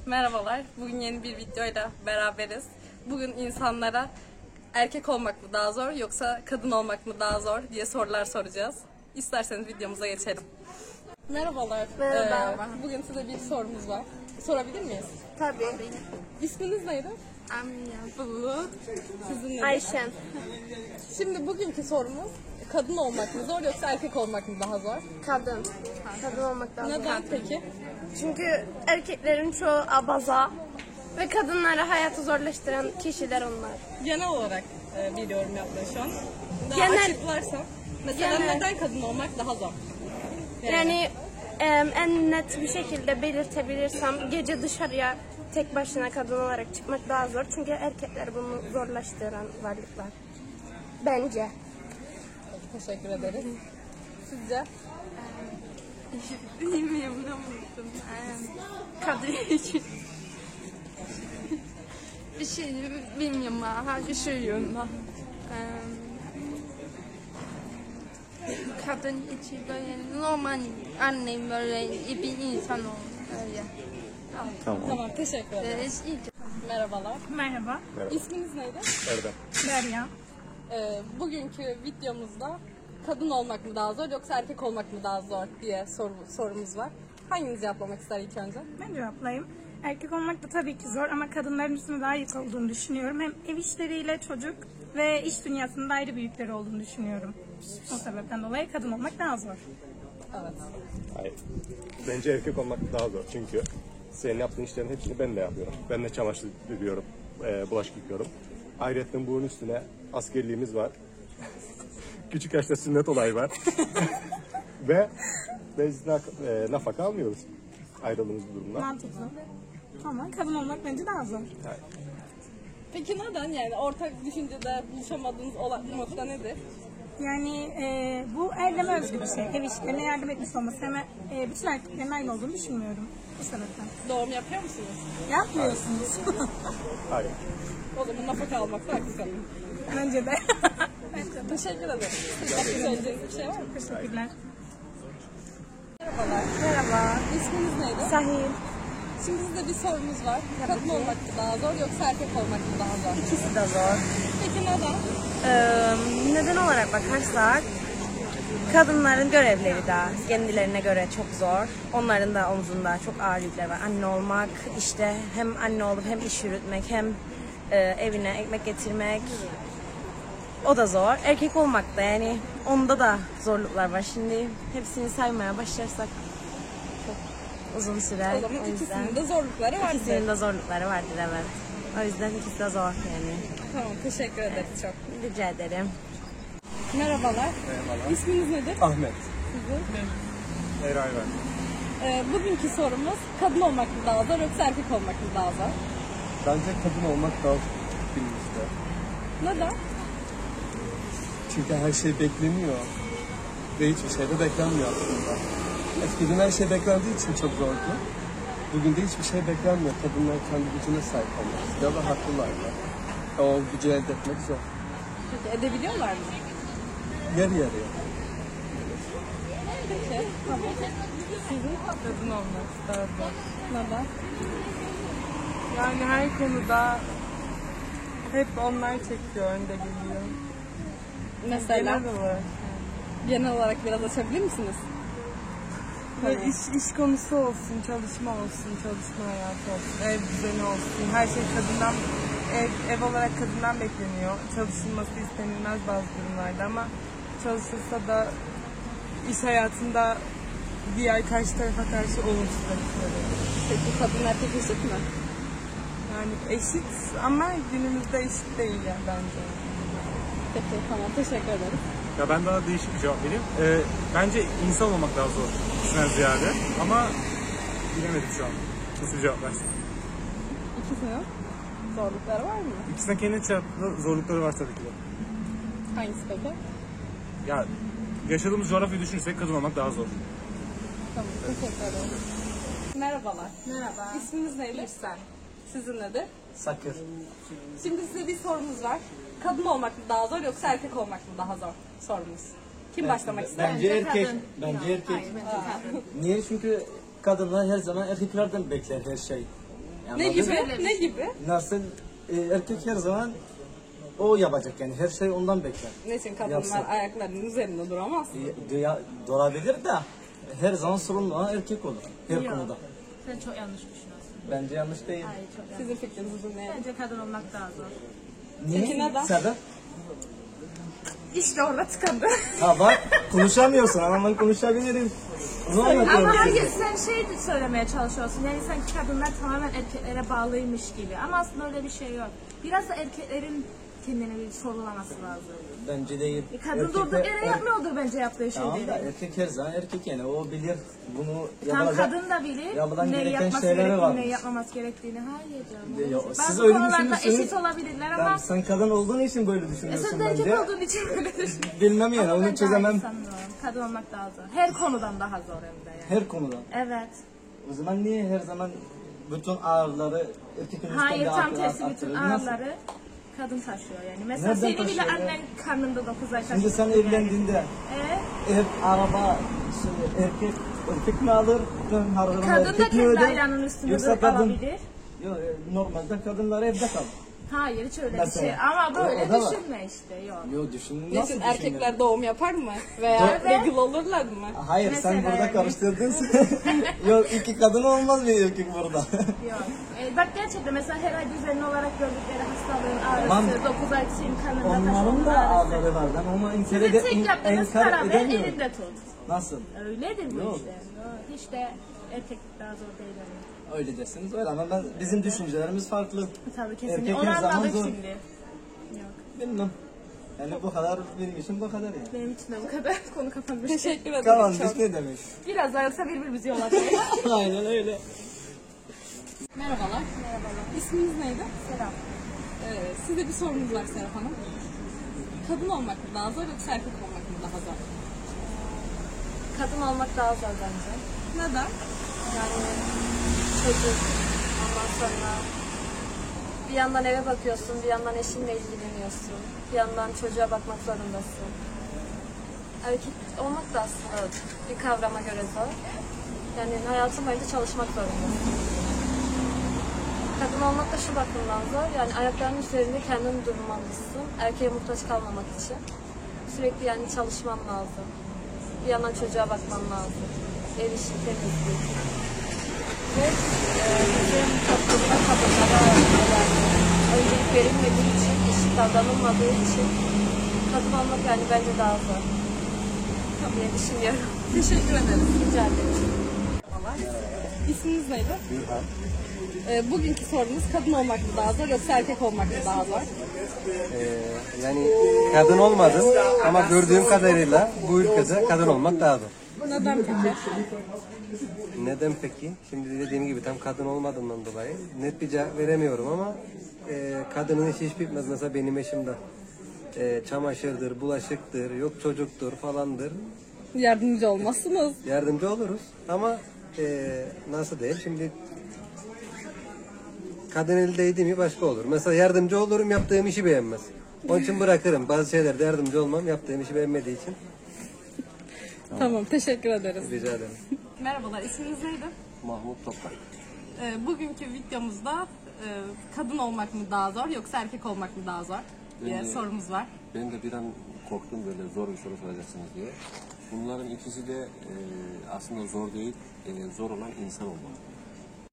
Merhabalar, bugün yeni bir videoyla beraberiz. Bugün insanlara erkek olmak mı daha zor yoksa kadın olmak mı daha zor diye sorular soracağız. İsterseniz videomuza geçelim. Merhabalar. Merhaba. Bugün size bir sorumuz var. Sorabilir miyiz? Tabii. İsminiz neydi? Amina. Bulut. Sizin nedir? Ayşen. Şimdi bugünkü sorumuz kadın olmak mı zor yoksa erkek olmak mı daha zor? Kadın. Kadın olmak lazım. Neden peki? Çünkü erkeklerin çoğu abaza ve kadınlara hayatı zorlaştıran kişiler onlar. Genel olarak bir yorum yaptın şu an. Daha Genel- açıklarsan. Mesela Genel- neden kadın olmak daha zor? Yani en net bir şekilde belirtebilirsem gece dışarıya tek başına kadın olarak çıkmak daha zor. Çünkü erkekler bunu zorlaştıran varlıklar. Bence. Teşekkür ederiz. Sizce? Bilmiyorum. Kadın için. Bir şey bilmiyorum ha. Düşünüyorum da. Kadın için böyle normal annem böyle bir insan öyle. Tamam, teşekkür ederiz. Merhabalar. Merhaba, İsminiz neydi? Erdem. Derya. Bugünkü videomuzda kadın olmak mı daha zor yoksa erkek olmak mı daha zor diye sorumuz var. Hanginiz cevaplamak ister ilk önce? Ben cevaplayayım. Erkek olmak da tabii ki zor ama kadınların üstüne daha yük olduğunu düşünüyorum. Hem ev işleriyle çocuk ve iş dünyasında ayrı bir yükleri olduğunu düşünüyorum. O sebepten dolayı kadın olmak daha zor. Evet. Hayır. Bence erkek olmak daha zor çünkü senin yaptığın işlerin hepsini ben de yapıyorum. Ben de çamaşır yıkıyorum, bulaşık yıkıyorum. Ayrıca bunun üstüne askerliğimiz var. Küçük yaşta sünnet olayı var. Ve biz nafaka almıyoruz ayrıldığımız durumda. Mantıklı. Ama kadın olmak bence daha zor. Hayır. Peki neden yani ortak düşüncede buluşamadığınız nokta nedir? Yani bu erdeme özgü bir şey. Ev işlerine yardım etmiş olması hemen bütün erkeklerin aynı olduğunu düşünmüyorum. Bu sebepten. Doğum yapıyor musunuz? Yapmıyorsunuz. Hayır. O zaman nafaka almakta haklısınız. Bence de. Teşekkür ederim. Başka söyleyeceğiniz bir şey var mı? Teşekkürler. Merhabalar. Merhaba. İsminiz neydi? Sahil. Şimdi size bir sorumuz var. Kadın olmak mı daha zor yoksa erkek olmak mı daha zor? İkisi de zor. Peki neden? Neden olarak bakarsak kadınların görevleri de kendilerine göre çok zor. Onların da omzunda çok ağır yükler var. Anne olmak, işte hem anne olup hem iş yürütmek hem evine ekmek getirmek. O da zor. Erkek olmak da yani onda da zorluklar var. Şimdi hepsini saymaya başlarsak çok uzun sürer. O zaman O yüzden ikisinin de zorlukları var. ikisinin de zorlukları vardır, evet. O yüzden ikisi de zor yani. Tamam, teşekkür ederiz çok. Rica ederim. Merhabalar. Merhabalar. İsminiz nedir? Ahmet. Sizin. Eray ben. Bugünkü sorumuz kadın olmak mı daha zor yoksa erkek olmak mı daha zor? Bence kadın olmak daha günümüzde. Neden? Çünkü her şey bekleniyor. Ve hiçbir şey de beklenmiyor aslında. Eskiden her şey beklendiği için çok zordu. Bugün de hiçbir şey beklenmiyor. Kadınlar kendi gücüne sahip olmak istiyor ve haklılar da. O gücü elde etmek zor. Peki edebiliyorlar mı? Yarı yarıya. Peki. Tamam. Sizin Kadın olmak daha zor. neden? Yani her konuda hep onlar çekiyor, önde geliyor. Mesela Genel olarak. genel olarak biraz açabilir misiniz? Böyle iş konusu olsun, çalışma olsun, çalışma hayatı olsun, ev düzeni olsun. Her şey kadından, ev olarak kadından bekleniyor. Çalışılması istenilmez bazı durumlarda ama çalışılsa da iş hayatında diğer karşı tarafa karşı olumsuz etkileri. Peki kadın erkek eşit mi? Yani eşit ama günümüzde eşit değil yani bence. Peki tamam, teşekkür ederim. Ya ben daha değişik bir cevap vereyim. Bence insan olmak daha zor ikisinden ziyade ama bilemedim şu an. Nasıl bir cevap versin? İkisinin zorlukları var mı? İkisinin kendi çapında zorlukları var tabii ki de. Hangisi peki? Ya yaşadığımız coğrafyayı düşünürsek kadın olmak daha zor. Tamam, teşekkür ederim. Merhabalar. Merhaba. İsminiz neydi? İhsan. Sizin nedir? Sakır. Şimdi size bir sorumuz var. Kadın olmak mı daha zor yoksa erkek olmak mı daha zor sorumuz. Kim başlamak ister? Bence erkek. Bence erkek. Niye? Çünkü kadınlar her zaman erkeklerden bekler her şey. Ne gibi? Ne gibi? Nasıl erkek her zaman o yapacak yani her şey ondan bekler. Ne için kadınlar Yapsın. ayaklarının üzerinde duramaz? Durabilir de her zaman sorumlu olan erkek olur her konuda. Sen çok yanlış düşünüyorsun. Bence yanlış değil. Hayır, çok yanlış. Sizin fikrinizi dinleyelim. Bence kadın olmak daha zor. Peki neden? Sebep? İşte orada tıkandı. Ha bak konuşamıyorsun ama ben konuşabilirim. Onu anlatıyorum Ama size. hayır sen şey söylemeye çalışıyorsun. Yani sanki kadınlar tamamen erkeklere bağlıymış gibi. Ama aslında öyle bir şey yok. Biraz da erkeklerin kendini bir sorgulaması lazım. Bence değil. Kadın durduk yere yapmıyordur bence yaptığı Tamam da şeyleri. erkek her zaman erkek yani o bilir bunu Tam yapılacak. kadın da bilir yapılan neyi gereken yapması şeyleri gerektiğini, varmış. neyi yapmaması gerektiğini. Hayır canım. Yok, siz Bazı öyle konularda düşünüyorsunuz. eşit olabilirler ama Tamam, sen kadın olduğun için böyle düşünüyorsun sen de erkek bence. olduğun için böyle düşünüyorsun. Bilmem yani Ama onu ben çözemem daha iyi sanmıyorum. Kadın olmak daha zor. Her konudan daha zor hem de yani. her konuda. Evet. O zaman niye her zaman bütün ağırları erkekin Hayır üstünde tam tersi bütün atılır? Nasıl? ağırları kadın taşıyor yani. Mesela Nereden seni bile taşıyor ya? annen karnında 9 ay taşıyor. Şimdi sen evlendiğinde ev, araba, erkek mi alır? Harcama Kadın da erkek mi kendi öder? ayağının üstünde Yoksa durup kadın? alabilir. Yok, normalde kadınlar evde kalır. Hayır hiç öyle bir Mesela. şey. Ama böyle O da var. düşünme işte yok. Yok düşün. Ne Nasıl için düşünüyor? erkekler doğum yapar mı? Veya regl olurlar mı? Hayır sen Mesela burada yani. karıştırdın. Yok iki kadın olmaz bir erkek burada. Yok. Bak gerçekten mesela her ay düzenli olarak gördükleri hastalığın Tamam. ağrısı, 9 ay şeyin kanında Onların da ağrıları var. Ben onu Sizin tek yaptığınız inkar para ver edemiyorum. elinde tut. Nasıl? Öyledir bu Yok. işte. Yok. Hiç de erkeklik daha zor değil. Yani. Öyle deseniz öyle ama bizim düşüncelerimiz farklı. Tabii kesinlikle. Erkek Onu her zaman anladık zor. şimdi. Yok. Bilmem. Yani bu kadar benim için bu kadar yani. Benim için de bu kadar konu kapanmış. Teşekkür ederim. Tamam çok. biz ne demek? Biraz daha yoksa birbirimizi yol atıyoruz. Aynen öyle. Merhabalar. İsminiz neydi? Selam. Size bir sorumuz var Serap Hanım. Kadın olmak mı daha zor yoksa erkek olmak mı daha zor? Kadın olmak daha zor bence. Neden? Yani çocuk, ondan sonra bir yandan eve bakıyorsun, bir yandan eşinle ilgileniyorsun, bir yandan çocuğa bakmak zorundasın. Erkek olmak da aslında bir kavrama göre zor. Yani hayatın boyunca çalışmak zorundasın. Kadın olmak da şu bakımdan zor, yani ayaklarının üzerinde kendin durmalısın, erkeğe muhtaç kalmamak için. Sürekli yani çalışman lazım. Bir yandan çocuğa bakman lazım. Ev işi, temizlik. Ve bizim toplumda kadınlara öncelik verilmediği için, eşit davranılmadığı için kadın olmak yani bence daha zor diye düşünüyorum. Teşekkür ederim. Rica ederim. İsminiz neydi? Bugünkü sorunuz kadın olmak mı daha zor yoksa erkek olmak mı daha zor? Yani kadın olmadım ama gördüğüm kadarıyla bu ülkede kadın olmak daha zor. Neden peki? Neden peki? Şimdi dediğim gibi tam kadın olmadığımdan dolayı net bir cevap veremiyorum ama kadının işi hiç bitmez. Mesela benim eşim de çamaşırdır, bulaşıktır, yok çocuktur falandır. Yardımcı olmazsınız. Yardımcı oluruz ama nasıl diyeyim şimdi kadın eldeydi mi başka olur. Mesela yardımcı olurum yaptığım işi beğenmez. Onun için bırakırım. Bazı şeylerde yardımcı olmam yaptığım işi beğenmediği için. Tamam, teşekkür ederiz. Rica ederim. Merhabalar, isminiz neydi? Mahmut Toprak. Bugünkü videomuzda kadın olmak mı daha zor yoksa erkek olmak mı daha zor diye sorumuz var. Ben de bir an korktum böyle zor bir soru soracaksınız diye. Bunların ikisi de aslında zor değil, zor olan insan olmak.